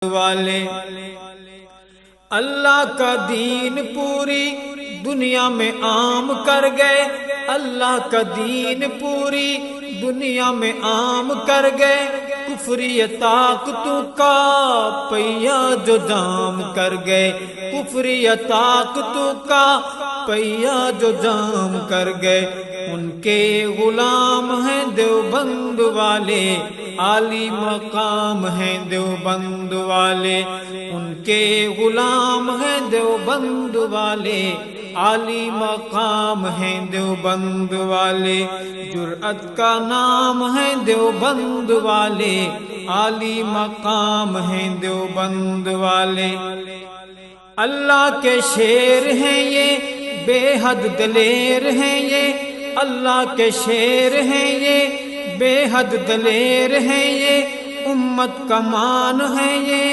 والے اللہ کا دین پوری دنیا میں عام کر گئے، اللہ کا دین پوری دنیا میں عام کر گئے، کفری طاقتوں کا پہیا جو جام کر گئے، کفری طاقتوں کا پہیا جو جام کر گئے، ان کے غلام ہیں دیوبند والے، عالی مقام ہیں دیوبند والے، ان کے غلام ہیں دیوبند والے، عالی مقام ہیں دیوبند والے، جرأت کا نام ہے دیوبند والے، عالی مقام ہیں دیوبند والے، اللہ کے شیر ہیں یہ بے حد دلیر ہیں یہ، اللہ کے شیر ہیں یہ بے حد دلیر ہیں یہ، امت کا مان ہے یہ